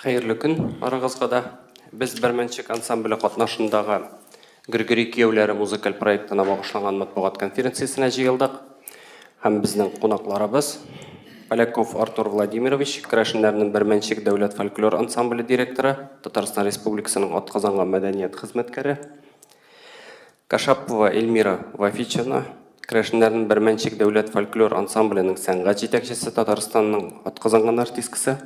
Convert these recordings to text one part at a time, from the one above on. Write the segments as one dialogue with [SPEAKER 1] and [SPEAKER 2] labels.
[SPEAKER 1] Xeyirli gün, arağızға da biz Берменчик ансамблі қатнашындағы Григорий Киеулері музыкал проектына бағышланған матбуғат конференциясына жиылдық. Һәм біздің қонақларыбыз Поляков Артур Владимирович, Крашинлерінің Берменчик дәулет фольклор ансамблі директоры, Татарстан Республикасының атқазанған мәдәниет қызметкері, Кашапова Эльмира Вафичевна, Крашинлерінің Берменчик дәулет фольклор ансамблінің сәнғат жетекшісі, Татарстанның атқазанған артисткасы,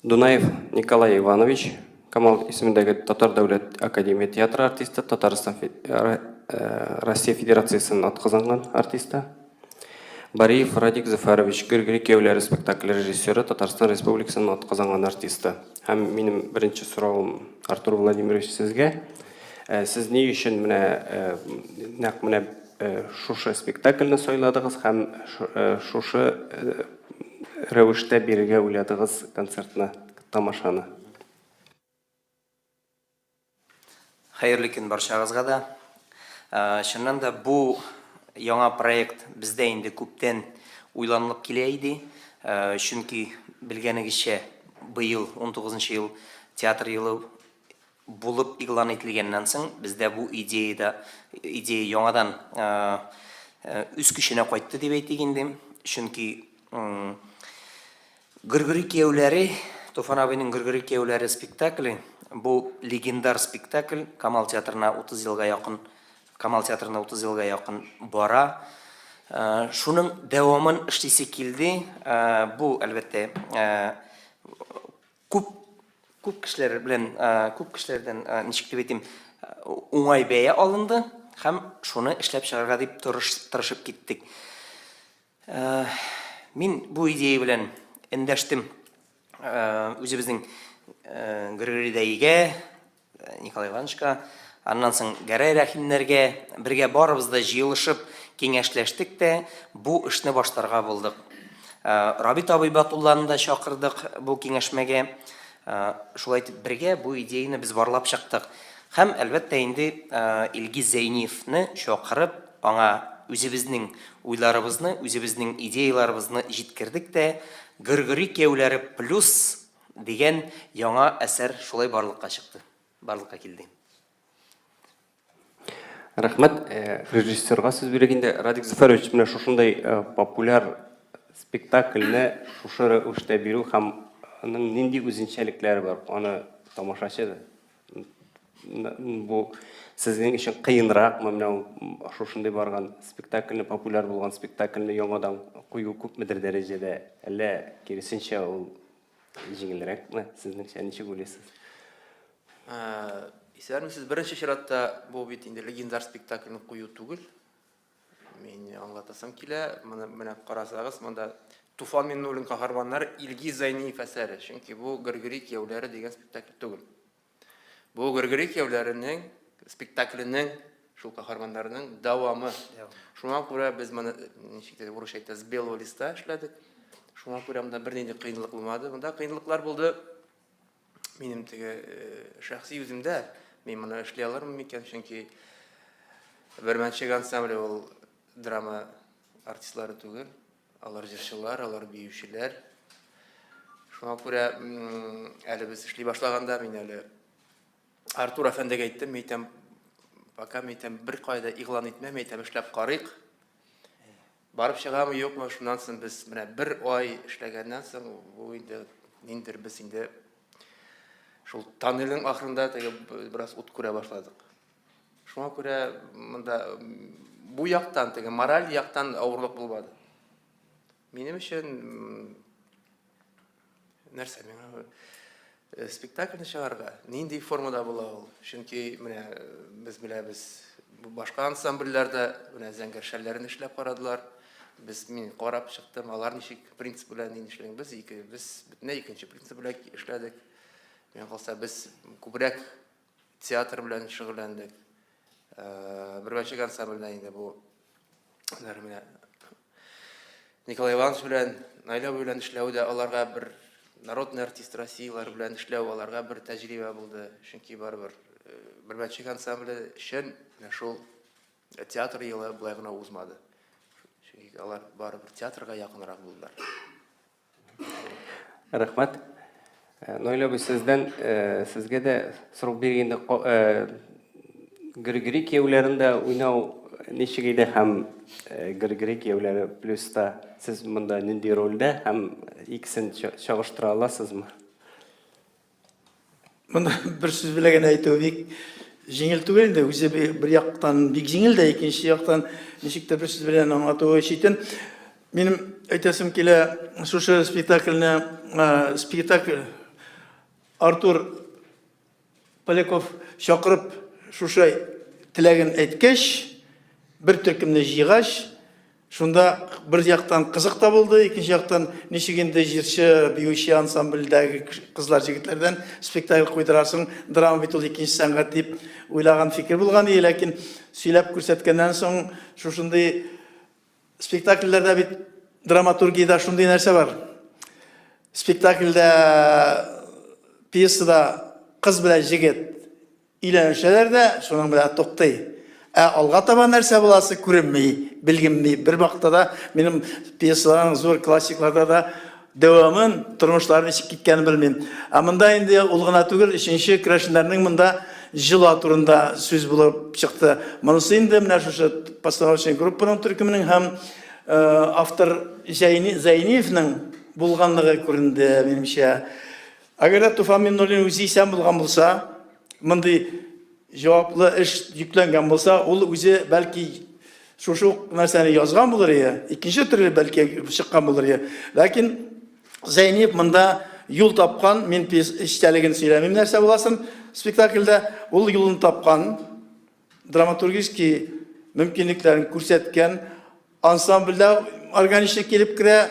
[SPEAKER 1] Дунаев Николай Иванович, Камал исемендәге Татар дәүләт академия театры артисты, Татарстан Россия Федерациясының атқазанған артисты, Бариев Радик Зафарович, Григорий Киеулері спектакль режиссері, Татарстан Республикасының атқазанған артисты. Һәм минем беренче сорауым Артур Владимирович сезгә. Сез ни өчен менә шушы спектакльне сайладыгыз һәм шушы рәвештә бирергә уйладыгыз концертны, тамашаны?
[SPEAKER 2] Хәерле көн барчагызга да. Шуннан да бу яңа проект бездә инде күптән уйланылып килә иде. Чөнки белгәнегезчә быел 19 ел театр елы булып игълан ителгәннән соң бездә бу идея яңадан үз көченә кайтты дип әйтик инде. Чөнки Григорий Киеулері, Туфан абыйның Григорий Киеулері спектакле, бу легендар спектакль, Камал театрына 30 елга якын бара. Шуның дәвамын эшлисе килде. Бу әлбәттә күп кешеләрдән ничек дип әйтим, уңай бәя алынды һәм шуны эшләп чыгарга дип тырышып киттек. Мин бу идея белән эндәштем үзебезнең Григорий дәйгә, Николай Ивановичка, аннан соң Гәрәй Рәхимнәргә бергә барыбыз да җыелышып киңәшләштек тә бу эшне баштарга булдык. Рабит абый Батулланы да чакырдык бу киңәшмәгә. Шулай итеп бергә бу идеяны без барлап чыктык. Һәм әлбәттә инде Илгиз Зәйниевне чакырып, аңа үзебезнең уйларыбызны, үзебезнең идеяларыбызны җиткердек тә Григорий Киеулері плюс дигән яңа әсәр шулай барлыкка чыкты. Барлыкка килде.
[SPEAKER 1] Рәхмәт. Режиссерга сүз биргәндә Радик Зафарович менә шушындай популяр спектакльне шушы рәвештә бирү һәм аның нинди үзенчәлекләре бар? Аны тамашачы бу сезнең өчен кыенракмы менә шушындай барган спектакльне, популяр булган спектакльне яңадан кую күпмедер дәрәҗәдә, әллә киресенчә ул җиңелрәкме? Сезнеңчә ничек уйлыйсыз?
[SPEAKER 3] Сез беренче чиратта бу бит инде легендар спектакльне кую түгел. Мин аңлатасым килә, менә карасагыз, монда Туфан Миннуллин каһарманнар Илгиз Зәйниев әсәре, чөнки бу Григорий Киеулері дигән спектакль түгел. Бу Григорий Киеулеренең спектакленең, шул каһарманнарының дәвамы. Шуңа күрә без моны ничек дип урысча әйтә, с белого листа эшләдек. Шуңа күрә монда бернинди кыенлык булмады. Монда кыенлыклар булды. Минем теге шәхси үземдә, мин моны эшли алырмын микән, чөнки Берменчик ансамбле ул драма артистлары түгел. Алар җырчылар, алар биючеләр. Шуңа күрә әле без эшли башлаганда мин әле Артур әфәндегә әйттем, пока бер кайда игълан итмәм, эшләп карыйк. Барып чыгамы, юкмы, шуннан соң без менә бер ай эшләгәннән соң бу инде ниндер без инде шул тоннельнең ахырында теге бераз ут күрә башладык. Шуңа күрә монда бу яктан, теге мораль яктан авырлык булмады. Минем өчен нәрсә миңа спектакльне чыгарга нинди формада була ул? Чөнки менә без беләбез, башка ансамбльләрдә менә зәңгәр шәлләрен эшләп карадылар. Мин карап чыктым, алар ничек принцип белән эшләгән, без бөтенләй икенче принцип белән эшләдек. Мен калса без күбрәк театр белән шөгыльләндек. Беренче ансамбльдә инде бу менә Николай Иванович белән, Найля белән эшләүдә аларга бер народный артист Россиялар белән эшләү аларга бер тәҗрибә булды. Чөнки барыбер Берменчик ансамбле өчен шул театр елы булай гына узмады. Чөнки алар барыбер театрга якынрак булдылар.
[SPEAKER 1] Рәхмәт. Нойлабы сездән сезгә дә сорау биргәндә григорий кияүләрендә уйнау ничек иде һәм григорий кияүләре плюста сез монда нинди рольдә һәм икесен чагыштыра аласызмы?
[SPEAKER 4] Монда бер сүз белән әйтү бик җиңел түгел инде. Үзе бер яктан бик җиңел дә, икенче яктан ничектер бер сүз белән аңлату өчен минем әйтәсем килә, шушы спектакль Артур Поляков чакырып шушы теләген әйткәч, бер төркемне җыйгач, шунда бер яктан кызык та булды, икенче яктан ничек инде җырчы, биючы ансамбльдәге кызлар, җегетләрдән спектакль куйдырасың, драма бит ул икенче сәнгать дип уйлаган фикер булган иде, ләкин сөйләп күрсәткәннән соң шушындый спектакльләрдә бит драматургиядә шундый нәрсә бар. Спектакльдә пьесада кыз белән җегет өйләнешәләр дә, шуның белән туктый. Алга таба нәрсә буласы күренми, белгенми. Бер вакытта минем пьесаларның зур классикларда да дәвамын, тормышлары ничек киткәнен белмим. Монда инде ул гына түгел, өченче керәшеннәрнең монда җыла турында сүз булып чыкты. Монысы инде менә шушы постановочный группаның төркеменең һәм автор Зайниевның булганлыгы күренде минемчә. Әгәр Туфан Миннуллин үзе исән булган булса, мондый җаваплы эш йөкләнгән булса, ул үзе бәлки шушы нәрсәне язган булыр иде, икенче төрле бәлки чыккан булыр иде. Ләкин Зайниев монда юл тапкан, мин эчтәлеген сөйләмим нәрсә буласын, спектакльдә ул юлын тапкан, драматургический мөмкинлекләрен күрсәткән, ансамбльдә органично килеп керә,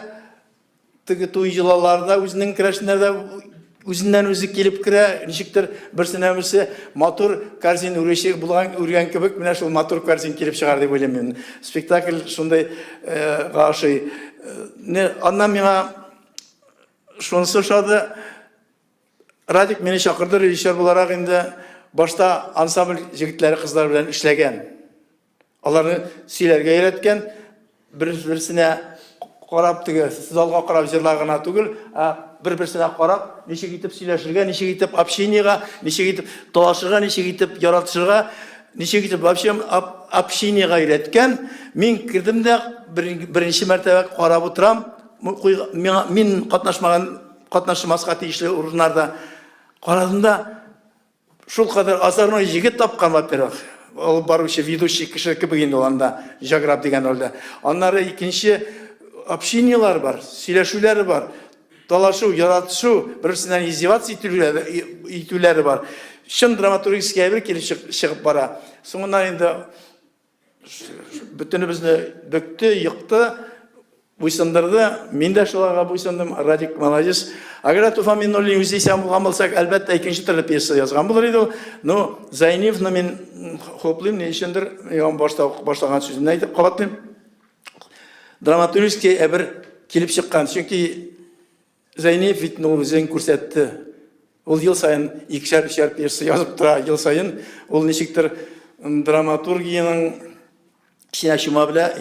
[SPEAKER 4] теге туй җылаларда үзенең керәшеннәрдә үзеннән үзе килеп керә, ничектер берсенә берсе матур корзин үрәчәк булган үргән кебек, менә шул матур корзин килеп чыгар дип уйлыйм мин. Спектакль шундай гашый. Аннан миңа шунысы шады, Радик мине чакырды режиссер буларак инде башта ансамбль җегетләре, кызлар белән эшләгән. Аларны сөйләргә өйрәткән, бер-берсенә карап теге залга карап җырлагана түгел, бер-берсенә карап, ничек итеп сөйләшергә, ничек итеп общениягә, ничек итеп талашырга, ничек итеп яратышырга, ничек итеп общениягә өйрәткән. Мин кирдем дә беренче мәртәбә карап утырам, мин катнашмаска тиешле урыннарда карадым да, шул кадәр озорной җигет тапкан, во-первых. Ул баручы ведущий кеше кебек инде анда, Жаграб дигән рольдә. Аннары икенче общениялар бар, сөйләшүләре бар, талашу, яратышу, берсеннән издеваться итүләре бар. Шын драматургический әйбер килеп чыгып бара. Соңыннан инде бөтенебезне бөкте, йыкты, буйсындырды. Мин дә шуларга буйсындым. Радик молодец. Әгәр Туфан Миннуллин үзе исән булган булсак, әлбәттә икенче төрле пьеса язган булыр иде. Но Зайниевны мин хоплыйм, ни өчендер, башлаган сүземне әйтеп кабатлыйм. Драматургический әйбер килеп чыккан. Чөнки Зайниев бит үзен күрсәтте. Ул ел сайын икешәр пьеса язып тора, ел сайын ул ничектер драматургияның içine şuma bile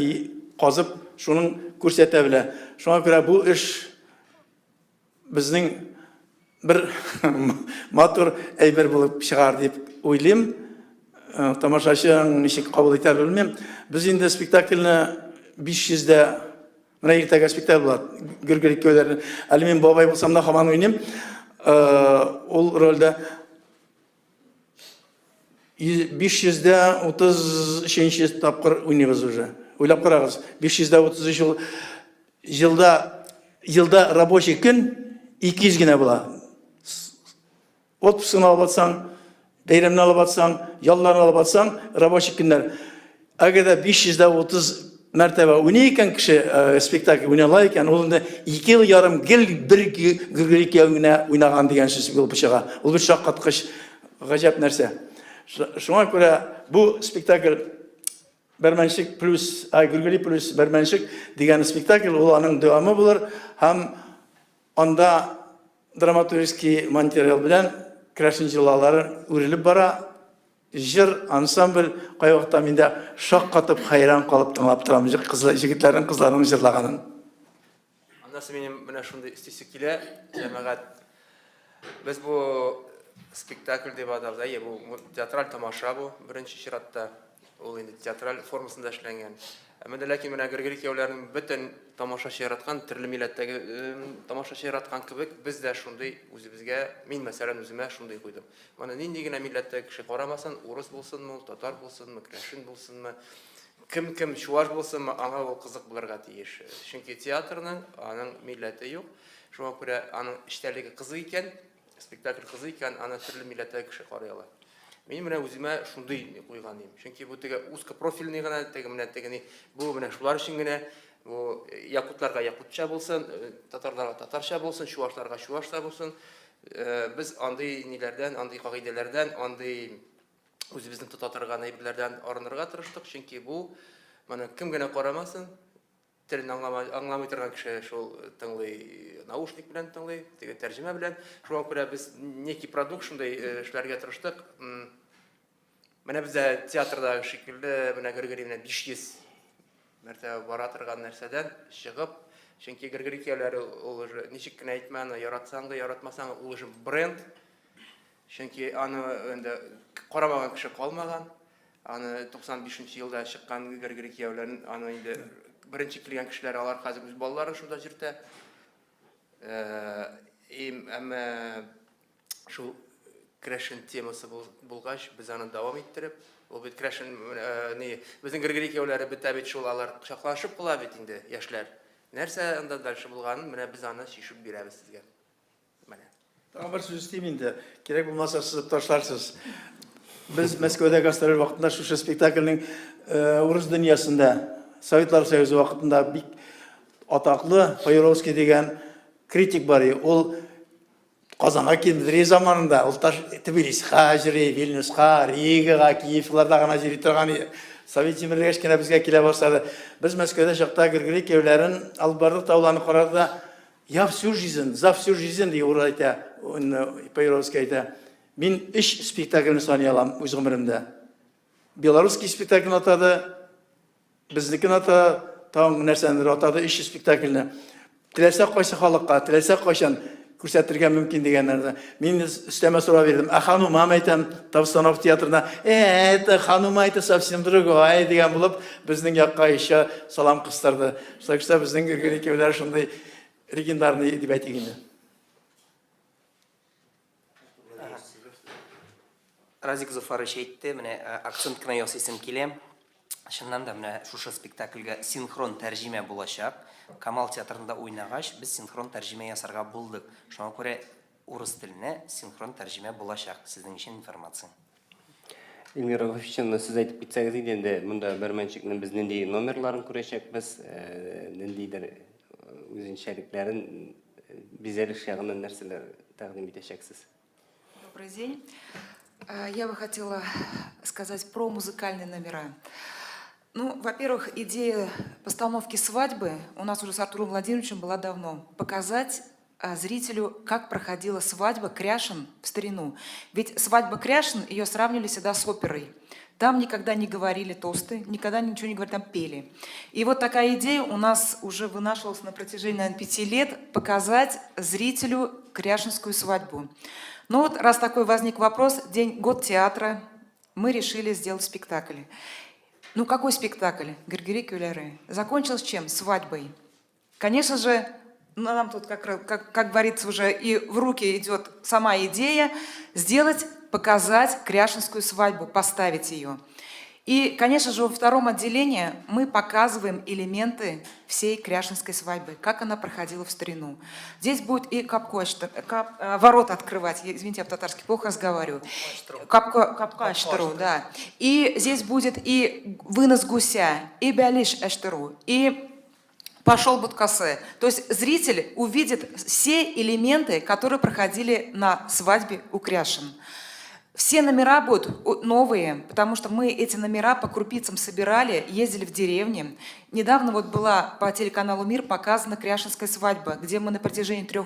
[SPEAKER 4] kazıp şunun күрсәтә белә. Шуңа күрә бу эш безнең бер матур әйбер булып чыгар дип уйлыйм. Тамашачының ничек кабул итәр белмим. Без инде спектакльне 500-дә менә иртәгә спектакль була. Гөргөр икәүләр. Әле мин бабай булсам да һаман уйныйм. Ул рольдә 500-дә 33-нче тапкыр уйныйбыз уже. Уйлап карагыз, 533 елда рабочий көн 200 генә була. Отпускны алып атсаң, бәйрәмне алып атсаң, ялларны алып атсаң, рабочий көннәр. Әгәр 530 мәртәбә уйный икән кеше спектакль уйнала икән, ул инде 2 ел ярым гел бер гөргөрик генә уйнаган дигән сүз булып чыга. Ул бер шаккаткыч гаҗәп нәрсә. Шуңа күрә бу спектакль Бәрмәнчек плюс Гүргәли плюс Бәрмәнчек дигән спектакль, ул аның дәвамы булыр. Һәм анда драматургический материал белән керәшен җылалары үрелеп бара. Җыр, ансамбль кай вакытта миндә шаккатып хайран калып тыңлап торам, җегетләрнең, кызларның җырлаганын.
[SPEAKER 3] Аннан минем менә шундый истисе килә, җәмәгать Без бу спектакль деп атабыз, әйе, бу театраль тамаша бу, беренче чиратта ул инде театраль формасында эшләнгән. Әмма ләкин менә Григорий Кияүләрнең бөтен тамашачы яраткан, төрле милләттәге тамашачы яраткан кебек, без дә шундый үзебезгә, мин мәсәлән үземә шундый куйдым. Моны нинди генә милләттә кеше карамасын, урыс булсынмы, татар булсынмы, крәшин булсынмы, кем чуаш булсынмы, аңа ул кызык булырга тиеш. Чөнки театрның аның милләте юк. Шуңа күрә аның эчтәлеге кызык икән, спектакль кызык икән, аны төрле милләттә кеше карый ала. Мин менә үземә шундый куйган идем. Чөнки бу теге узкопрофильный гына, теге менә тегени, бу менә шулар өчен генә, бу якутларга якутча булсын, татарларга татарча булсын, чуашларга чуашча булсын. Без андый ниләрдән, андый кагыйдәләрдән, андый үзебезнең татарга әйберләрдән арынырга тырыштык. Чөнки бу моны кем генә карамасын, телен аңламый торган кеше шул тыңлый, наушник белән тыңлый, теге тәрҗемә белән. Шуңа күрә без некий продукт шундай эшләргә тырыштык. Менә бездә театрда шикелле, менә Григорий менә 500 мәртәбә бара торган нәрсәдән чыгып, чөнки Григорий Кияүләре ул уже ничек кенә әйтмәне, яратсаң да, яратмасаң, ул уже бренд. Чөнки аны инде карамаган кеше калмаган. Аны 95нче елда чыккан Григорий Кияүләрнең аны инде беренче килгән кешеләр алар хәзер үз балалары шунда җиртә. Әмма шул крәшен темасы булгач, без аны дәвам иттереп, ул бит крәшен безнең Григорий Кияүләре бит шул алар кочаклашып кыла бит инде яшьләр. Нәрсә анда дальше булганын менә без аны шишеп бирәбез сезгә. Менә.
[SPEAKER 4] Тагын бер сүз әйтим инде. Кирәк булмаса сызып ташларсыз. Без Мәскәүдә гастроль вакытында шушы спектакльнең урыс дөньясында Советлар Союзы вакытында бик атаклы Паеровский дигән критик бар иде. Ул Казанга килде заманында, ул Тбилисига йөри, Вильнюска, Ригага, Киевларда гына йөри торган иде. Совет җимерелгәч кенә безгә килә башлады. Без Мәскәүдә чакта Григорий Кияүләрен алып бардык, тауларны карарда, я всю жизнь, за всю жизнь дип әйтә, Паеровский әйтә. Мин 3 спектакльне саный алам үз гомеремдә. Белорусский спектакль атады, безнекен ата, таң нәрсәнер атады 3 спектакльне. Теләсә кайсы халыкка, теләсә кайчан күрсәтергә мөмкин дигәннәрдә. Мин өстәмә сорау бирдем. Ханым, әйтәм, Тавстанов театрында, это ханым әйтә совсем другое дигән булып, безнең якка ишә салам кыстырды. Так что безнең Григорий Кияүләр шундый легендарный дип әйтик.
[SPEAKER 2] Разик Зуфарович әйтте, менә акцент кына ясыйсым килә. Шуннан да менә шушы спектакльгә синхрон тәрҗемә булачак. Камал театрында уйнагач, без синхрон тәрҗемә ясарга булдык. Шуңа күрә урыс теленә синхрон тәрҗемә булачак. Сезнең өчен информация.
[SPEAKER 1] Эльмира Вафичевна, сез әйтеп китсәгез иде инде, монда Бәрмәнчекнең без нинди номерларын күрәчәкбез, ниндидер үзенчәлекләрен, бизәлеш ягыннан нәрсәләр тәкъдим итәчәксез?
[SPEAKER 5] Добрый день. Я бы хотела сказать про музыкальные номера. Ну, во-первых, идея постановки свадьбы у нас уже с Артуром Владимировичем была давно. Показать зрителю, как проходила свадьба Кряшин в старину. Ведь свадьба Кряшин, ее сравнивали всегда с оперой. Там никогда не говорили тосты, никогда ничего не говорили, там пели. И вот такая идея у нас уже вынашивалась на протяжении, наверное, 5 лет, показать зрителю кряшинскую свадьбу. Ну вот, раз такой возник вопрос, год театра, мы решили сделать спектакль. Ну какой спектакль? Григорий Кияүләре. Закончилось чем? Свадьбой. Конечно же, нам тут, как говорится, уже и в руки идет сама идея сделать, показать кряшинскую свадьбу, поставить ее. И, конечно же, во втором отделении мы показываем элементы всей кряшинской свадьбы, как она проходила в старину. Здесь будет и ворота открывать, извините, я по-татарски плохо разговариваю. Капка эштеру, да. И здесь будет и вынос гуся, и бялиш эштеру, и пошел будкасе. То есть зритель увидит все элементы, которые проходили на свадьбе у Кряшин. Все номера будут новые, потому что мы эти номера по крупицам собирали, ездили в деревни. Недавно вот была по телеканалу «Мир» показана Кряшинская свадьба, где мы на протяжении 3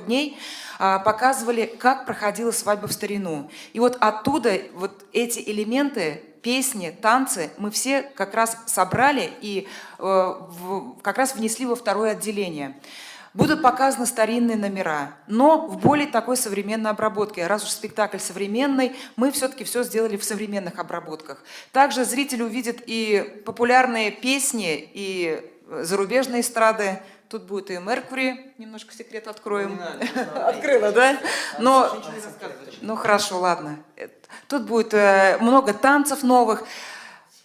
[SPEAKER 5] дней показывали, как проходила свадьба в старину. И вот оттуда вот эти элементы, песни, танцы мы все как раз собрали и как раз внесли во второе отделение. Будут показаны старинные номера, но в более такой современной обработке. Раз уж спектакль современный, мы все-таки все сделали в современных обработках. Также зритель увидит и популярные песни, и зарубежные эстрады. Тут будет и Меркури, немножко секрет откроем. Открыла, да? Но, ну хорошо, ладно. Тут будет много танцев новых,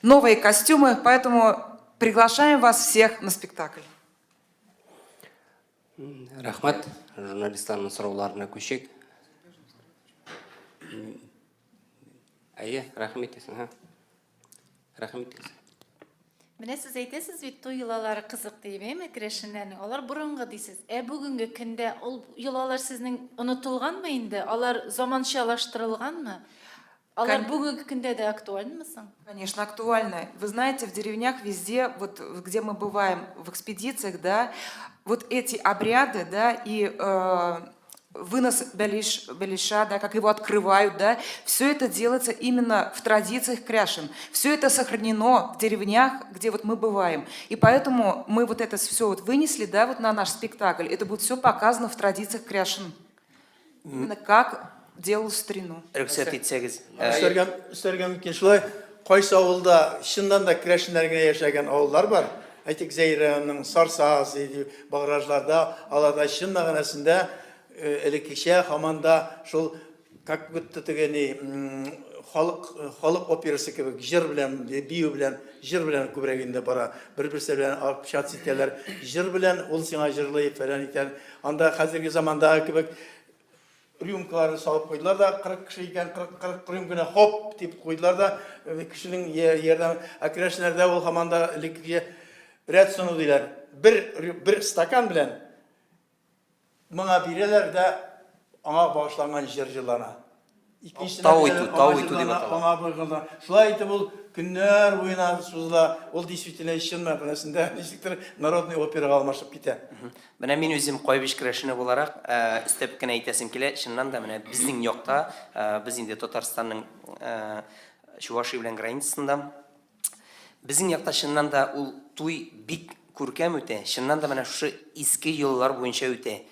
[SPEAKER 5] новые костюмы, поэтому приглашаем вас всех на спектакль.
[SPEAKER 1] Рахмат, журналистларның сұрауларына көшейік. Әйе, рахмет десің, рахмет десің.
[SPEAKER 6] Менә сез әйтәсез бит туй йолалары кызык дип, әйме, керәшеннәрнең. Алар бурынгы дисез. Бүгенге көндә ул йолалар сезнең онытылганмы инде? Алар заманчалаштырылганмы? Алар бүгенге көндә дә актуальмы соң?
[SPEAKER 5] Конечно, актуально. Вы знаете, в деревнях везде, вот где мы бываем в экспедициях, да, вот эти обряды, да, и вынос белиша, да, как его открывают, да, все это делается именно в традициях кряшен. Все это сохранено в деревнях, где вот мы бываем. И поэтому мы вот это все вот вынесли, да, вот на наш спектакль. Это будет все показано в традициях кряшен. Именно как делал старину.
[SPEAKER 2] Рөхсәт итсәгез.
[SPEAKER 4] Үстәргә мөмкин шулай. Кайсы авылда чыннан да керәшеннәр генә яшәгән авыллар бар. Әйтик, Зәйрәнең Сарсаз, Багражларда, аларда чын мәгънәсендә элеккечә һаманда шул как будто тегене халык операсы кебек җыр белән, бию белән, җыр белән күбрәк инде бара. Бер-берсе белән общаться итәләр. Җыр белән ул сиңа җырлый фәлән итәр. Анда хәзерге заманда кебек рюмкаларын салып куйдылар да, 40 кеше икән, 40 рюмканы хоп дип куйдылар да, кешенең ярдәм керәшеннәрдә ул һаманда элеккечә рәт суну диләр. Бер стакан белән моңа бирәләр дә аңа багышланган җыр җырлана.
[SPEAKER 2] Тау итү дип атала.
[SPEAKER 4] Шулай итеп ул көннәр буена сузыла. Ул действительно чын мәгънәсендә ничектер народный операга алмашып китә.
[SPEAKER 2] Менә мин үзем кайбиш керәшене буларак, өстәп кенә әйтәсем килә, чыннан да менә безнең якта, без инде Татарстанның Чувашия белән границасында, безнең якта чыннан да ул туй бик күркәм үтә, чыннан да менә шушы иске еллар буенча үтә.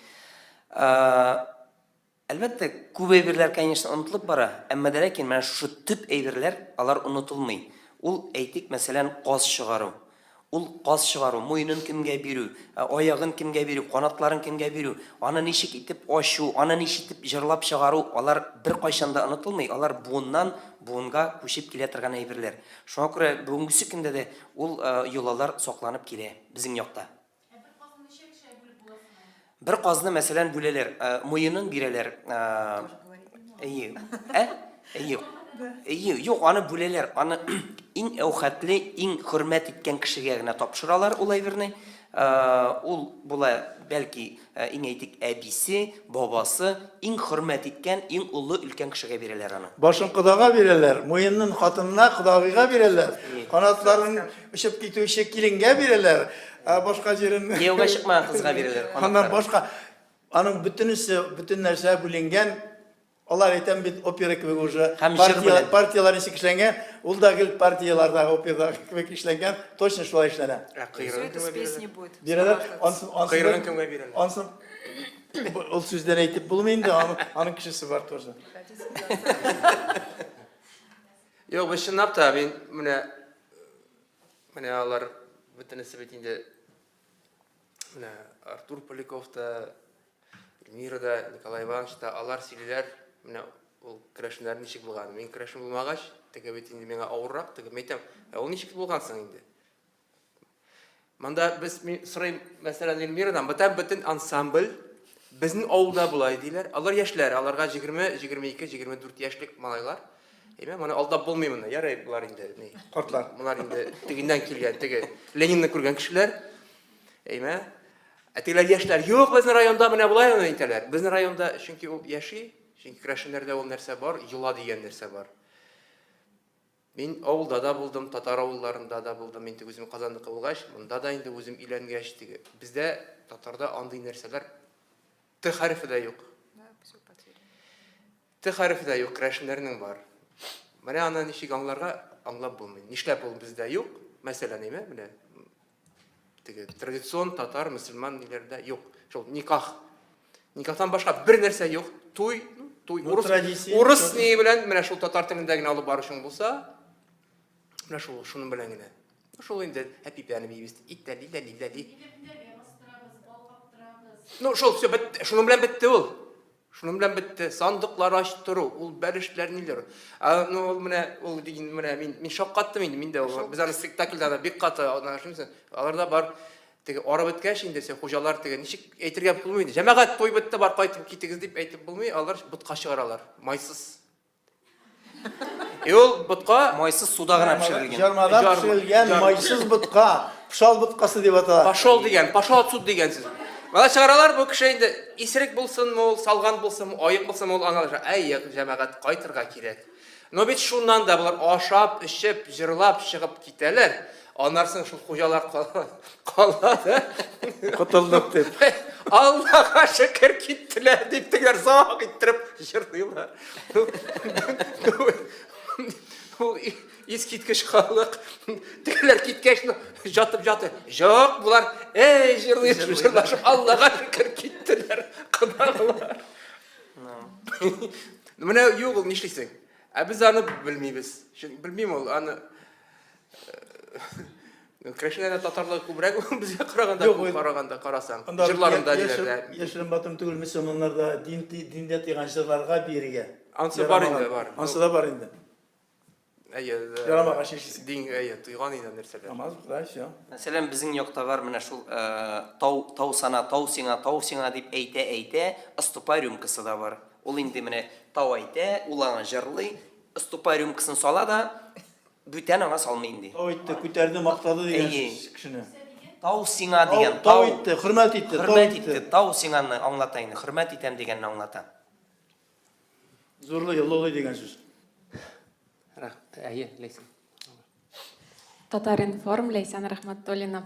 [SPEAKER 2] Әлбәттә, күп әйберләр, конечно, онытылып бара, әмма дә ләкин менә шушы төп әйберләр алар онытылмый. Ул әйтик, мәсәлән, каз чыгару. Ул каз чыгару, муенын кемгә бирү, аягын кемгә бирү, канатларын кемгә бирү, аны ничек итеп ачу, аны ничек итеп җырлап чыгару, алар бер кайчан да онытылмый. Алар буыннан буынга күчеп килә торган әйберләр. Шуңа күрә бүгенге көндә дә ул йолалар сакланып килә безнең якта. Бер казны мәсәлән бүләләр, муенын бирәләр. Әйе. Әйе, юк, аны бүләләр. Аны иң әүхәтле, иң хөрмәт иткән кешегә генә тапшыралар ул әйберне. Ул була бәлки иң әйтик әбисе, бабасы, иң хөрмәт иткән, иң улы өлкән кешегә бирәләр аны.
[SPEAKER 4] Башын кодага бирәләр, муенын хатынына, кодагыйга бирәләр. Канатларын ишеп китүче киленгә бирәләр. Башка җирен
[SPEAKER 2] Кияүгә чыкмаган кызга бирәләр.
[SPEAKER 4] Аннан башка аның бүтән нәрсә бүленгән. Алар әйтәм бит опера кебек уже партиялар ничек эшләнгән, ул да гел партиялардагы опера кебек эшләнгән, точно шулай эшләнә.
[SPEAKER 5] Все это с песней будет.
[SPEAKER 4] Бирәләр,
[SPEAKER 3] Кайран кемгә бирәләр?
[SPEAKER 4] ансын ул сүздән әйтеп булмый инде, аның кешесе бар тоже.
[SPEAKER 3] Yok, biz şunlap da менә алар бөтенесе бит инде менә Артур Поляков да, Эльмира да, Николай Иванович да, алар сөйлиләр, менә ул керәшеннәр ничек булган. Мин керәшен булмагач, теге бит инде миңа авыррак, теге әйтәм, ул ничек булган соң инде. Монда без сорыйм, мәсәлән, Эльмирадан бөтен ансамбль безнең авылда булай диләр. Алар яшьләр, аларга 20, 22, 24 яшьлек малайлар. Әйме, моны алдап булмый моны. Ярый, булар инде,
[SPEAKER 4] Картлар.
[SPEAKER 3] Булар инде тегеннән килгән, теге Ленинны күргән кешеләр. Әйме. Әтиләр яшьләр, юк, безнең районда менә булай аны әйтәләр. Безнең районда, чөнки ул яши, чөнки керәшеннәрдә ул нәрсә бар, йола дигән нәрсә бар. Мин авылда да булдым, татар авылларында да булдым. Мин теге үзем Казанныкы булгач, монда да инде үзем өйләнгәч теге. Бездә татарда андый нәрсәләр Т хәрефе дә юк. Т хәрефе дә юк, керәшеннәрнең бар. Менә аны ничек аңлап булмый. Нишләп ул бездә юк? Мәсәлән, менә теге традицион татар, мөселман диләрдә юк. Шул никах. Никахтан башка бер нәрсә юк. Туй,
[SPEAKER 4] Ну,
[SPEAKER 3] урыс,
[SPEAKER 4] традиция,
[SPEAKER 3] урыс
[SPEAKER 4] что-
[SPEAKER 3] не белән, менә шул татар телендә генә алып барышың булса, менә шуның белән генә. Шул инде әпипәне бибист, иттәли, ләли. Ну, шул все бетте, шуның белән бетте ул. Шуның белән бетте. Сандыклар ачтыру, ул бәлешләр ниләр. Ну, ул менә ул диген менә мин шаккаттым инде, миндә ул. Без аны спектакльдә да бик каты, аны шунысы. Аларда бар теге ара беткәч инде хуҗалар теге ничек әйтергә булмый инде. Җәмәгать туй бетте, бар кайтып китегез дип әйтеп булмый, алар бутка чыгаралар, майсыз. Ул бутка
[SPEAKER 2] Майсыз суда гына пешерелгән.
[SPEAKER 4] Жармадан
[SPEAKER 3] Жарма-
[SPEAKER 4] пішірілген
[SPEAKER 3] жарма.
[SPEAKER 4] майсыз бұтқа, пышал бұтқасы деп аталады.
[SPEAKER 3] пошел дигән, пошел отсюда дигән сүз. Мана чыгаралар бу кеше инде исерек булсынмы ул, салган булсынмы, аек булсынмы ул аңлаша. Әй, җәмәгать кайтырга кирәк. Но бит шуннан да булар ашап, ичеп, җырлап чыгып китәләр. Аннан соң шул хуҗалар калады.
[SPEAKER 4] Құтылдық деп.
[SPEAKER 3] Аллаға шөкер киттеләр дип тегеләр зак иттереп җырлыйлар. Ул искиткеч халык. Тегеләр киткәч жатып. Жок, булар эй җырлашып Аллаға шөкер киттеләр. Кыналар. Менә юк ул нишлисең? Без аны белмибез. Белмим ул аны. Крәшенә татарлар күбрәк безгә караганда карасаң. Җырларында диләр.
[SPEAKER 4] Яшерен батым түгел мөселманнарда диндә тигән җырларга бирегә.
[SPEAKER 3] Ансы бар инде, бар.
[SPEAKER 4] Ансы да бар инде. Ярамаға шешесің.
[SPEAKER 3] Дин туйган инде нәрсәләр.
[SPEAKER 4] Намаз кылай, все.
[SPEAKER 2] Мәсәлән, безнең якта бар менә шул тау сана, тау сиңа дип әйтә, ыступа рюмкасы да бар. Ул инде менә тау әйтә, ул аңа җырлый, ыступа рюмкасын сала да бүтән аңа салмый инде.
[SPEAKER 4] Тау итте, күтәрде, мактады дигән
[SPEAKER 2] Әйе.
[SPEAKER 4] кешене.
[SPEAKER 2] Тау сиңа дигән,
[SPEAKER 4] Тау итте, хөрмәт итте, тау
[SPEAKER 2] хөрмәт
[SPEAKER 4] итте.
[SPEAKER 2] итте, тау сиңаны аңлата инде, хөрмәт итәм дигәнне аңлата.
[SPEAKER 4] Зурлы, йоллы дигән сүз.
[SPEAKER 1] Әйе, Ләйсән.
[SPEAKER 7] Татар информ Ләйсән Рәхмәтуллина.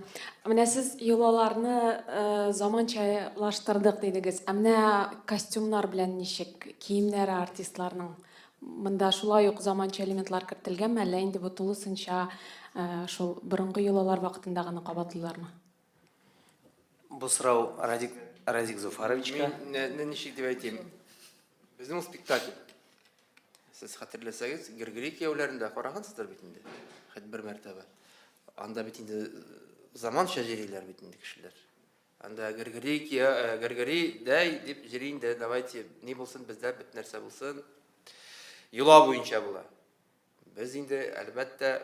[SPEAKER 7] Менә сез юлаларны заманчалаштырдык дидегез. Менә костюмнар белән ничек, киемнәре артистларның монда шулай ук заманча элементлар кертелгәнме, әллә инде бу тулысынча шул борынгы юлалар вакытында гына кабатлыйлармы?
[SPEAKER 2] Бу сорау Радик Зуфаровичка.
[SPEAKER 3] Мен ничек дип әйтим? Безнең спектакль. Сез хәтерләсәгез, Григорий кияүләрендә карагансыздыр бит инде. Хәт бер мәртәбә. Анда бит инде заманча җырлыйлар бит инде кешеләр. Анда Григорий дай дип җырлый инде, давайте ни булсын бездә бит нәрсә булсын. Юла буенча була. Без инде әлбәттә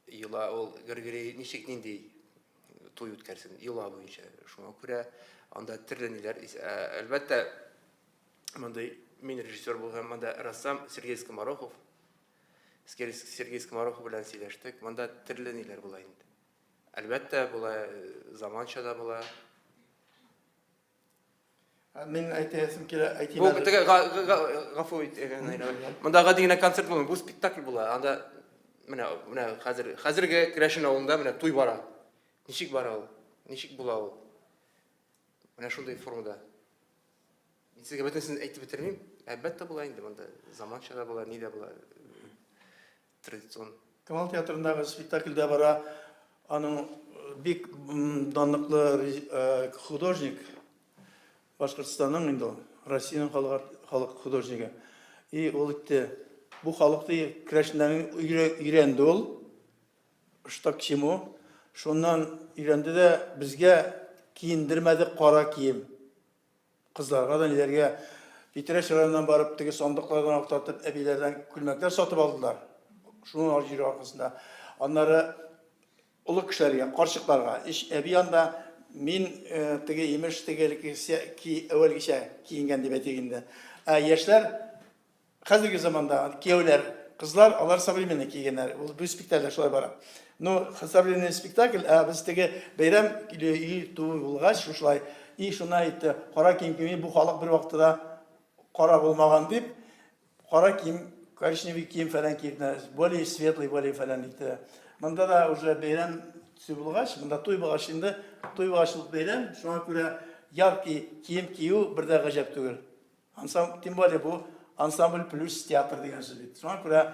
[SPEAKER 3] юла ул Григорий ничек нинди туй үткәрсен, юла буенча. Шуңа күрә анда төрләниләр. Әлбәттә мондай мин режиссер булган, монда рассам Сергей Скоморохов. Сергей Скоморохов белән сөйләштек. Монда төрләниләр була инде. Әлбәттә була, заманча да була.
[SPEAKER 4] Мен әйтәсем килә,
[SPEAKER 3] Бу
[SPEAKER 4] әйтим.
[SPEAKER 3] теге гафу ит. Монда гадигенә концерт була, бу спектакль була. Анда менә хәзерге Крәшен авылында менә туй бара. Ничек бара ул? Ничек була ул? Менә шундый формада. Мин сезгә бөтенсен әйтеп бетермим. Әлбәттә була инде монда. Заманча да була, ни дә була. Традицион.
[SPEAKER 4] Камал театрындагы спектакльдә бара аның бик данлыклы художник Башкортстанның инде Россиянең халык художнигы. И ул итте, бу халыкты Крәшеннән өйрәнде ул. Что к чему? Шуннан өйрәнде дә безгә киендермәде кара кием. Кызларга да ниләргә Питрәш районыннан барып теге сандыклардан актатып әбиләрдән күлмәкләр сатып алдылар. Шуның арҗыр аркасында. Аннары улы кешеләргә, карчыкларга, әби анда мин теге имеш тегелеке ки әвәлгечә киенгән дип әйтегәндә. Яшьләр хәзерге заманда кияүләр, кызлар алар современный кигәннәр. Ул бу спектакль шулай бара. Ну, современный спектакль, без теге бәйрәм килү туй булгач шулай и шуна әйтте, кара кием кими бу халык бер вакытта кара булмаган дип, кара кием, коричневый кием фәлән киенә, более светлый, более фәлән дип. Монда да уже бәйрәм булгач, монда туй булгач инде, туй булгач бәйрәм, шуңа күрә яркий кием кию бер дә гаҗәп түгел. Ансамбль, тем более бу ансамбль плюс театр дигән сүз бит. Шуңа күрә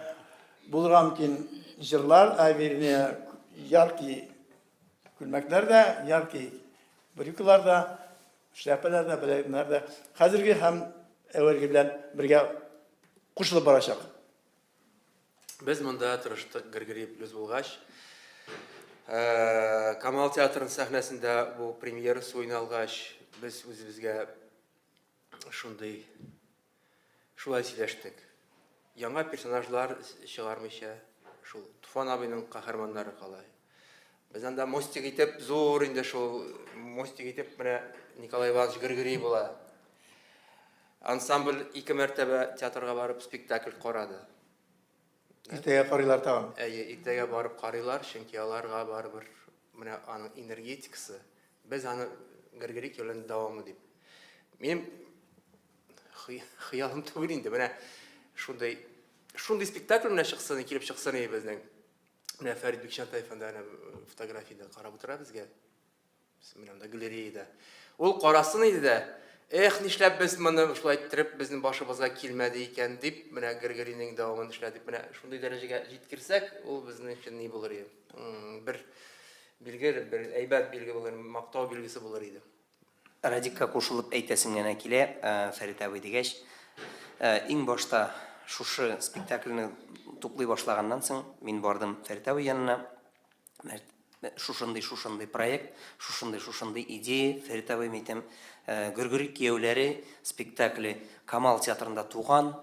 [SPEAKER 4] булырга мөмкин җырлар, вернее, яркий күлмәкләр дә, яркий брюкаларда, шляпаларда, беләкләрдә хәзерге һәм әүвәлге белән бергә кушылып барачак.
[SPEAKER 3] Без монда тырыштык Григорий Плюс булгач. Камал театрының сәхнәсендә бу премьерасы уйналгач, без үзебезгә шулай сөйләштек. Яңа персонажлар чыгармыйча, шул Туфан абыйның каһарманнары калай. Без анда мостик итеп, зур инде шул мостик итеп, менә Николай Иванович Григорий була. Ансамбль 2 мәртәбә театрга барып спектакль карады.
[SPEAKER 4] Иртәгә карыйлар тагын.
[SPEAKER 3] Иртәгә барып карыйлар, чөнки аларга барыбер менә аның энергетикасы. Без аны Григорий белән дәвамы дип. Минем хыялым түгел инде, менә шундай спектакль менә чыксын, килеп чыксын безнең. Менә Фәрит Бикчантаев анда фотографияда карап утыра безгә. Менә анда галереяда. Ул карасын иде дә, нишләп без моны шулай иттереп безнең башыбызга килмәде икән дип, менә Григорийның дәвамын эшләдек. Менә шундый дәрәҗәгә җиткерсәк, ул безнең өчен ни булыр иде? Бер билге, бер әйбәт билге булыр, мактау билгесе булыр иде.
[SPEAKER 2] Радикка кушылып әйтәсем генә килә, Фәрит абый дигәч, иң башта шушы спектакльне туплый башлаганнан соң мин бардым Фәрит абый янына. Шушындай проект, шушындай идея, Фәрит абый әйтәм, Григорий кияүләре спектакле Камал театрында туган,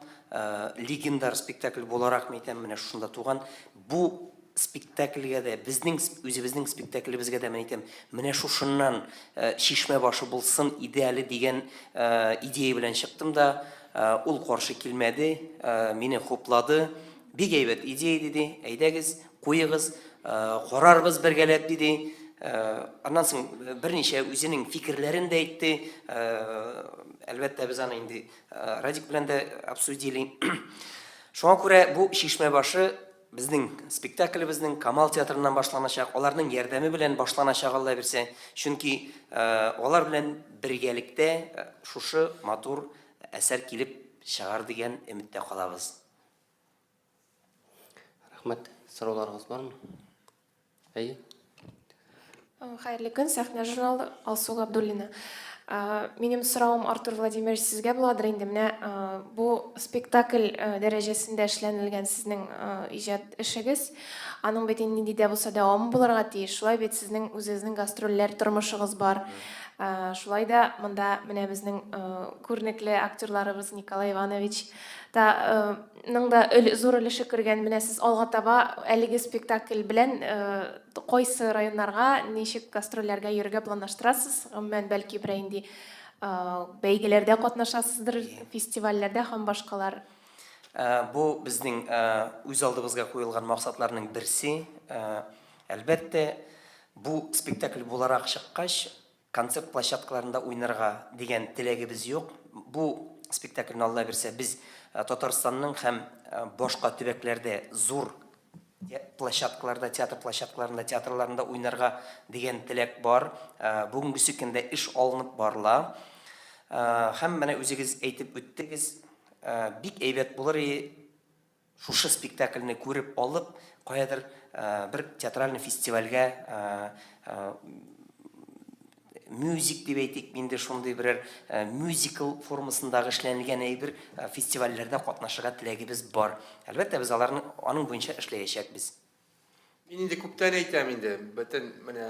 [SPEAKER 2] легендар спектакль буларак әйтәм, менә шушында туган. Бу спектакльгә дә үзебезнең спектаклебезгә дә әйтәм, менә шушыннан шишмә башы булсын идеале дигән идея белән чыктым да, ул каршы килмәде, мине хуплады. Бик әйбәт идея диде, әйдәгез, куегыз, карарбыз бергәләп диде. Аннан соң берничә үзенең фикерләрен дә әйтте. Әлбәттә без аны инде Радик белән дә обсудили. Шуңа күрә бу шишмә башы безнең спектаклебезнең Камал театрыннан башланачак, аларның ярдәме белән башланачак Алла бирсә, чөнки алар белән бергәлектә шушы матур әсәр килеп чыгар дигән өметтә калабыз.
[SPEAKER 1] Рәхмәт. Сорауларыгыз бармы? Әйе.
[SPEAKER 8] Хәерле көн, сәхнә журналы, Алсу Габдуллина. Минем сорауым Артур Владимирович сезгә буладыр инде. Менә бу спектакль дәрәҗәсендә эшләнелгән сезнең иҗат эшегез, аның бит нинди дә булса дәвамы булырга тиеш. Шулай бит сезнең үзегезнең гастрольләр тормышыгыз бар. Шулай да монда менә безнең күренекле актерларыбыз Николай Иванович да зур өлеше кергән. Менә сез алга таба әлеге спектакль белән кайсы районнарга, ничек гастрольләргә йөрергә планлаштырасыз? Гомумән бәлки бер инде бәйгеләрдә катнашасыздыр, фестивальләрдә һәм башкалар.
[SPEAKER 2] Бу безнең үз алдыбызга куелган максатларның берсе. Әлбәттә, бу спектакль буларак чыккач, концерт площадкаларында уйнарга дигән теләгебез юк. Бу спектакльне Алла бирсә, без Татарстанның һәм башка төбәкләрдә зур площадкаларда, театр площадкаларында, театрларында уйнарга дигән теләк бар. Бүгенге көндә эш алынып барыла. Һәм менә үзегез әйтеп үттегез, бик әйбәт булыр шушы спектакльне күреп алып, каядыр бер театральный фестивальгә мюзик дип әйтик, инде шундый берәр мюзикл формасындагы эшләнелгән әйбер фестивальләрдә катнашырга теләгебез бар. Әлбәттә, без аның буенча эшләячәкбез.
[SPEAKER 3] Мин инде күптән әйтәм инде, бөтен менә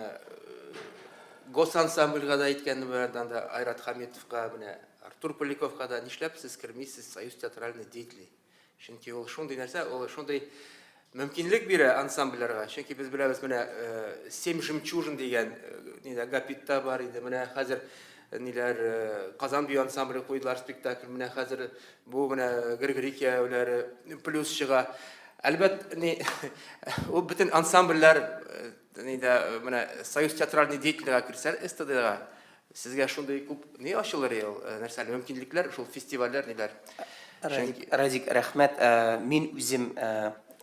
[SPEAKER 3] госансамбльгә да әйткәнне белән да Айрат Хаметовка, менә Артур Поляковка да нишләп сез кермисез Союз театральный деятелей. Чөнки ул шундый нәрсә, ул шундый мөмкинлек бирә ансамбльләргә. Чөнки без беләбез, менә 7 жемчужин дигән Гапитта бар иде. Менә хәзер ниләр Казан бию ансамбле куйдылар спектакль. Менә хәзер бу менә Григорий кияүләре плюс чыга. Әлбәттә, ул бөтен ансамбльләр менә Союз театральный деятельгә керсә, СТДга сезгә шундый күп ни ачылыр ел, нәрсәле мөмкинлекләр, шул фестивальләр ниләр.
[SPEAKER 2] Радик, рәхмәт. Мин үзем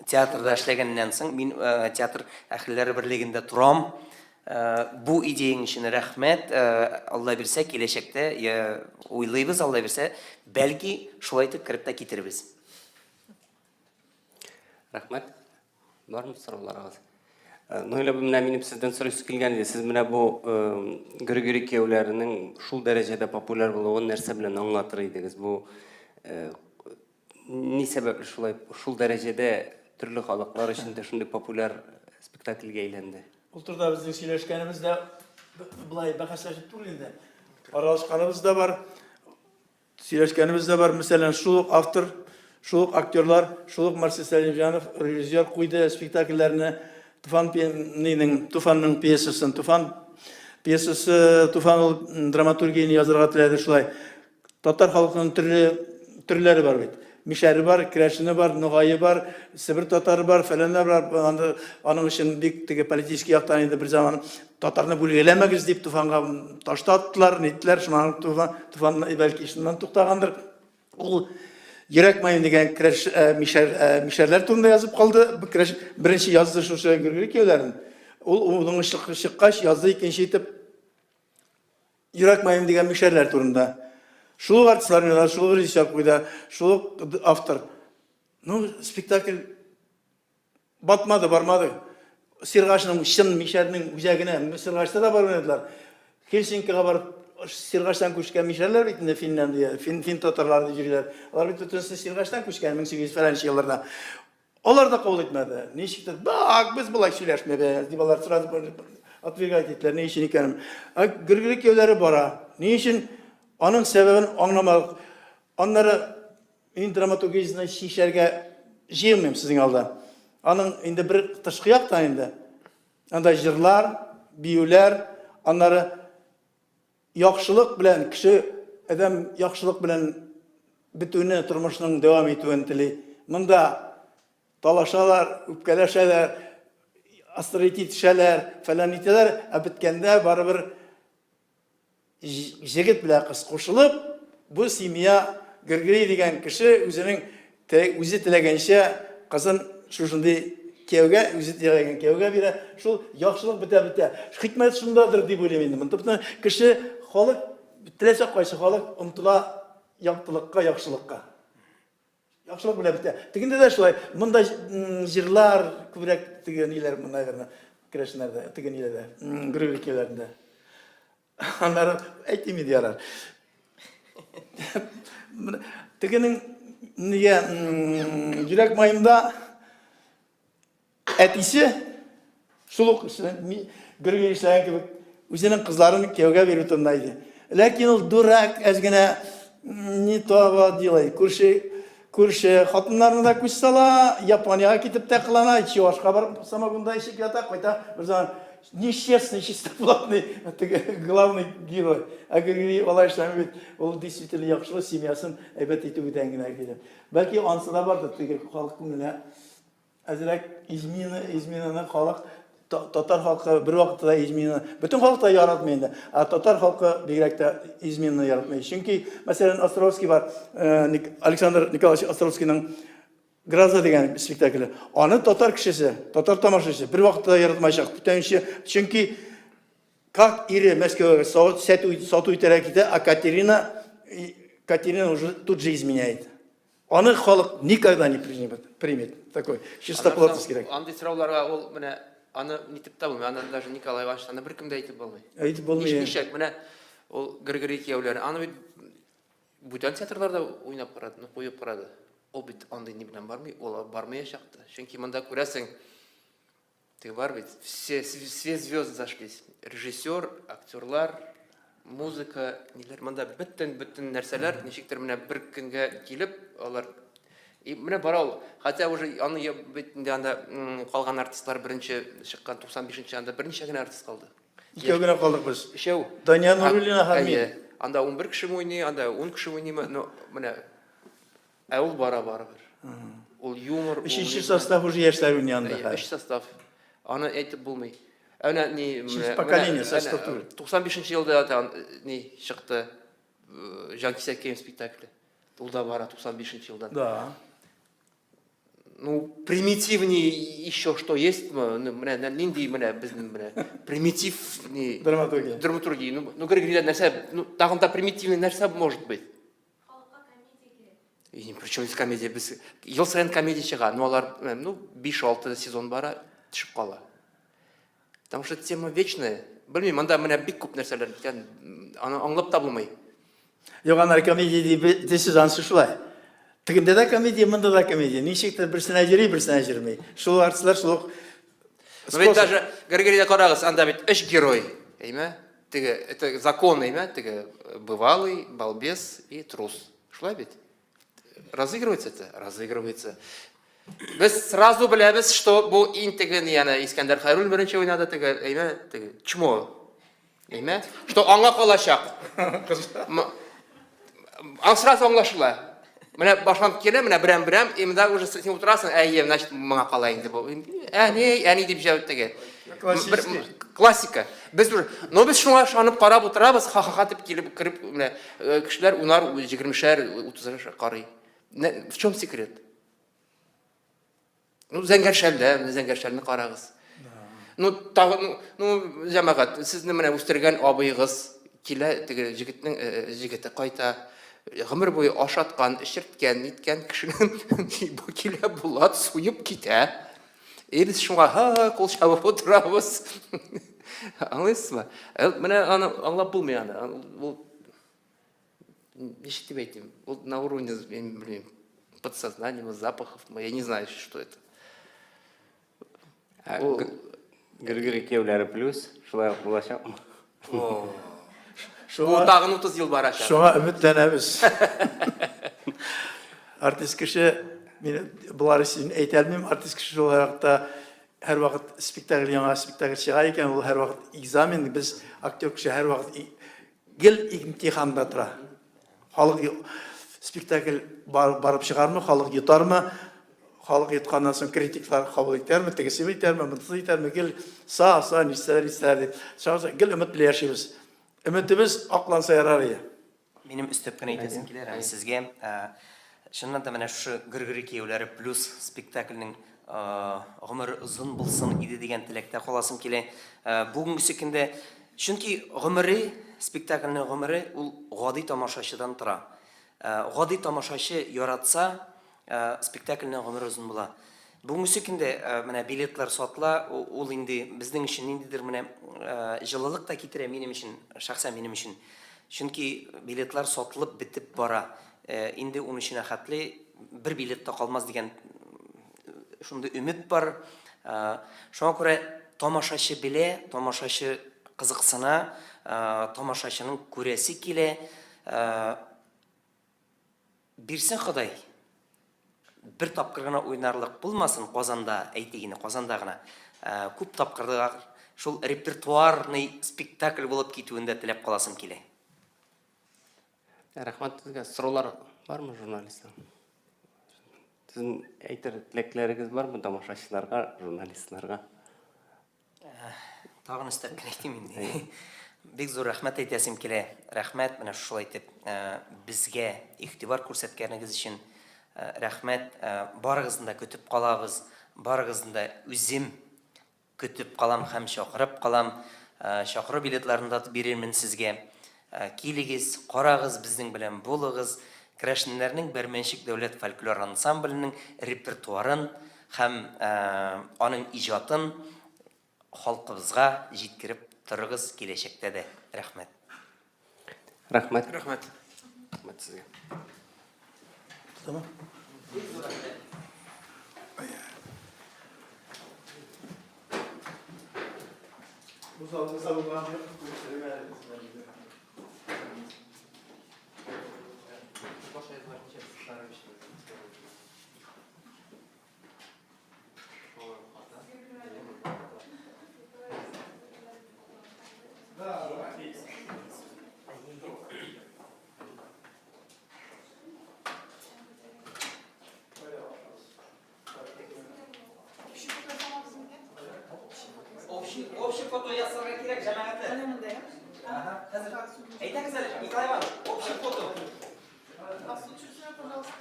[SPEAKER 2] театрда эшләгәннән соң, мин театр әһелләре берлегендә торам. Бу идеяң өчен рәхмәт. Алла бирсә, киләчәктә уйлыйбыз, Алла бирсә, бәлки шулай итеп кереп тә китербез.
[SPEAKER 1] Рәхмәт. Бармы сорауларыгыз? Ну, elə менә минем сездән сорыйсы килгән иде. Сез менә бу Григорий кияүләренең шул дәрәҗәдә популяр булуын нәрсә белән аңлатыр идегез? Бу ни сәбәпле шулай шул дәрәҗәдә төрле халыклар өчен шундый популяр спектакльгә әйләнде?
[SPEAKER 4] Бұл турда біздің сөйлескеніміз де былай бәхәсләшеп түгел инде. Аралашқаныбыз да бар, сөйлескеніміз де бар. Мәсәлән, шул автор, шул актерлар, шул Марсель Сәлимҗанов режиссер куйды спектакльләрне. Туфанның пьесасын, Туфан пьесасы, Туфан ул драматургияны язырга теләде шулай. Татар халкының төрләре бар бит. Мишәре бар, Керәшене бар, Нугайы бар, Себер татары бар, фәләнләр бар. Аның өчен бик теге политический яктан инде бер заман татарны бүлгәләмәгез дип Туфанга таштаттылар, нитләр, шуның Туфан бәлки шуннан туктагандыр. Ул Йөрәк майын дигән мишәрләр турында язып калды. Беренче язды шушы Григорий кияүләрен. Ул уның чыккач язды икенче итеп Йөрәк майын дигән мишәрләр турында. Шул артистлар, шул режиссер куйды, шул автор. Ну, спектакль батмады, бармады. Сиргашның чын мишәрнең үзәгенә, Сиргашта да барганнар. Хельсинкига барып Сиргаштан күчкән мишәрләр бит инде Финляндия, фин татарлары җирләр. Алар бит бөтенсе Сиргаштан күчкән 1800 фәләнче елларда. Алар да кабул итмәде. Ничектер? Бак, без булай сөйләшмәбез. Дип алар сразу отвергать иттеләр. Ни өчен икәнен. Григорий кияүләре бара. Ни өчен аның сәбәбен аңламадык. Аннары ин драматургиясенә шишәргә җыймыйм сезнең алда. Аның инде бер тышкы яктан инде. Анда җырлар, биюләр, аннары яхшылык белән кеше адам яхшылык белән битүне тормышның дәвам итүен тели. Монда талашалар, үпкәләшәләр, астролит итешәләр, фәлән итәләр, ә биткәндә барыбер җегет белән кыз кушылып, бу семья Григорий дигән кеше үзенең үзе теләгәнчә кызын шушындый кияүгә, үзе теләгән кияүгә бирә. Шул яхшылык бетә. Хикмәт шундадыр дип уйлыйм инде. Монда кеше халык теләсә кайсы халык омтыла яктылыкка, яхшылыкка. Яхшылык белән бетә. Тегендә дә шулай. Монда җырлар күбрәк тегән иләр монда Керәшнәрдә, тегән иләрдә, Григорий кияүләрендә. Аннары әйтим иде ярар. Тегенең нигә йөрәк майында әтисе шул ук Григорий Исаев кебек үзенең кызларын кияүгә бирү турында иде. Ләкин ул дурак әзгенә не то делай. Күрше хатыннарына да күз сала, Япониягә китеп тә кылана, Чувашка барып самогонда ишеп ята, кайта бер zaman нечестный, чистоплотный главный герой. А Григорий Олайшан ул действительно яхшылы семьясын әйбәт итү белән генә килә. Бәлки ансы да бардыр теге халык күңеленә. Әзрәк изменаны халык татар халкы бер вакытта изменаны бөтен халык та яратмый инде. А татар халкы бигрәк тә изменаны яратмый. Чөнки мәсәлән Островский бар, Александр Николаевич Островскийның Гроза дигән спектакле. Аны татар кешесе, татар тамашачысы бер вакытта яратмаячак. Бүтәнче чөнки как ире Мәскәүгә сату итәргә китә, а Катерина уже тут же изменяет. Аны халык никогда не примет. Такой чистоплотность кирәк.
[SPEAKER 3] Андый сорауларга ул менә аны нитеп та булмый. Аны даже Николай Иванович аны беркем дә әйтеп булмый.
[SPEAKER 4] Әйтеп булмый.
[SPEAKER 3] Ничек менә ул Григорий кияүләре аны бит бүтән театрларда уйнап карады, куеп карады. Ул бит андый ни белән бармый, ул бармаячакты. Чөнки монда күрәсең, ты бар бит, все звезды зашлись. Режиссер, актерлар, музыка, ниләр монда бөтен нәрсәләр ничектер менә бер көнгә килеп, алар и менә бара ул. Хотя уже аны бит инде анда калган артистлар беренче чыккан 95-нче анда берничә генә артист калды.
[SPEAKER 4] Икәү генә калдык без.
[SPEAKER 3] Ишәү.
[SPEAKER 4] Дания Нуруллина Хамид.
[SPEAKER 3] Анда 11 кеше уйный, анда 10 кеше уйный, но менә ул бара бер. Ул юмор,
[SPEAKER 4] Üçüncü sostав уже яшьләр уйнаганда.
[SPEAKER 3] Өч состав. Аны әйтеп булмый. Әнә ни
[SPEAKER 4] поколение состав түгел.
[SPEAKER 3] 95-нче елда ни чыкты Жанкисәкеев спектакле. Ул да бара 95-нче елдан.
[SPEAKER 4] Да.
[SPEAKER 3] Ну, примитивнее еще что есть, менә нинди менә безнең менә примитив ни драматургия. Ну, Григорий нәрсә, ну, тагын да примитивный нәрсә может быть. И причем из комедия без ел сайын комедия чыга. Ну, алар, ну, 5-6 сезон бара төшеп кала. Потому что тема вечная. Білмеймін, анда міне бик көп нәрселер, аны аңлап табылмай.
[SPEAKER 4] Yok anar komediya deysiz ansı şulay. Tıgında da komediya, mında da komediya. Nişekte birisine jiri, birisine jirmey. Şul artistler şuluk.
[SPEAKER 3] Но ведь даже Григорий Карагас, анда ведь эш герой, это закон, бывалый, балбес и трус. Шла ведь? Разыгрывается это? Разыгрывается. Biz сразу bilamiz, что bu интеген, яна Искандер Хайрул birinchi o'ynadi, чмо. Что аңа калачак. Сразу аңлашыла. Менә башланып келе, менә берәм, имда уже син утырасың, значит, моңа кала инде бу. Әни дип җавап тәгә. Классика. Без без шуңа шанып карап утырабыз, ха-ха дип кирип, менә кешеләр унар 20-шәр, 30-шәр карый. В чем секрет? Зәңгәршәлне карагыз. Җәмәгать, сезне менә үстергән абыйгыз килә, җегете кайта. Гомер буе ашаткан, эчерткән, ниткән кешенең бу килә булат суеп китә. Без шуңа кул чабып утырабыз. Аңлыйсызмы? Менә аны аңлап булмый аны. Ул ничек дип әйтим? Ул на уровне, я не знаю, подсознания, запахов, я не знаю, что это.
[SPEAKER 1] Григорий Кевләре плюс, шулай ук булачакмы?
[SPEAKER 3] Ул тагын 30 ел барачак.
[SPEAKER 4] Şuna ümitlenemiz. Artist kişi, bunları sizin eytelmeyim, artist kişi olarak da her vakit spektakl, yana spektakl çıkarken, her vakit egzamin, biz aktör kişi her vakit gel imtihanda tura. Halk spektakl barıp çıkar mı, halk yutar mı? Halk yutkandan sonra kritikler kabul eder mi, tekesimi eder mi, mutlu eder mi? Gel sağ, ister. Gel ümitle yaşayız. Ümitimiz aklansa yarar ya.
[SPEAKER 2] Менің үстіп қана айтасым келер, сізге. Шыннан да менә шу Григорий Киевләре плюс спектакльнең гомер озын булсын иде дигән теләктә каласым килә. Бүгенге көндә, чөнки гомере, спектакльнең гомере ул гади тамашачыдан тора. Гади тамашачы яратса, спектакльнең гомере озын була. Бүгенге көндә менә билетлар сатыла, ул инде безнең өчен ниндидер менә җылылык та китерә минем өчен, шәхсән минем өчен. Чөнки билетлар сатылып битеп бара. Инде уның өчен хәтле бер билет та калмас дигән шундый өмет бар. Шуңа күрә тамашачы белә, тамашачы кызыксына, тамашачының күрәсе килә. Бирсен Ходай. Бер тапкыр гына уйнарлык булмасын Казанда, әйтегене Казанда гына. Күп тапкырлар шул репертуарный спектакль булып китүендә теләп каласым килә.
[SPEAKER 1] Рәхмәт сезгә. Сораулар бармы журналистлар? Сезнең әйтер теләкләрегез бармы тамашачыларга, журналистларга?
[SPEAKER 2] Тагын өстәп әйтим инде. Бик зур рәхмәт әйтәсем килә. Рәхмәт, менә шулай итеп безгә игътибар күрсәткәнегез өчен рәхмәт. Барыгызны да көтеп калабыз. Барыгызны да үзем көтеп калам һәм чакырып калам. Чакыру билетларын да бирермен сезгә. Килегез, карагыз, безнең белән булыгыз. Крәшннәрнең Бәрмәнчек дәүләт фольклор ансамбленең репертуарын һәм аның иҗатын халкыбызга җиткереп торыгыз киләчәктә дә. Рәхмәт.
[SPEAKER 1] Рәхмәт.
[SPEAKER 3] Рәхмәт.
[SPEAKER 1] Рәхмәт сезгә.
[SPEAKER 4] Tamam. Bu salgısa bulgan
[SPEAKER 2] Общий фото ясарга кирәк җәмәгате. Менә монда. Хәзер. Әйтәгез әле, Николай Иванович, общий фото.
[SPEAKER 8] Случайно, пожалуйста.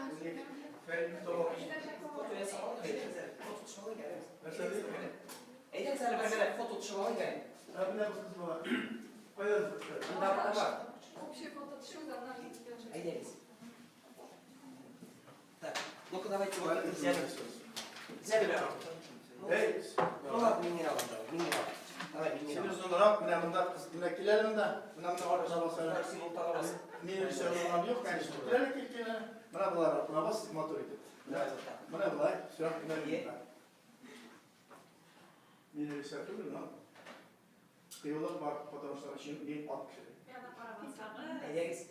[SPEAKER 2] Әйтәгез әле бергә фото төшеп алайык.
[SPEAKER 8] Общее фото төшү давно не
[SPEAKER 2] Әйдәгез. Так, ну-ка давайте вот взяли. Взяли. Ну ладно, минерал.
[SPEAKER 4] Seni uzundurak, mine bunda kız dinlekilerin de, mine orta basarlar. Mine bir şey olan yok, yani işte. Dilerek ilkine, mine bular, mine bas, motor edip. Mine bular, şu an mine bir mine bir şey yapıyor mu? Kıyılar var, fotoğraflar için bir at.
[SPEAKER 2] Yes.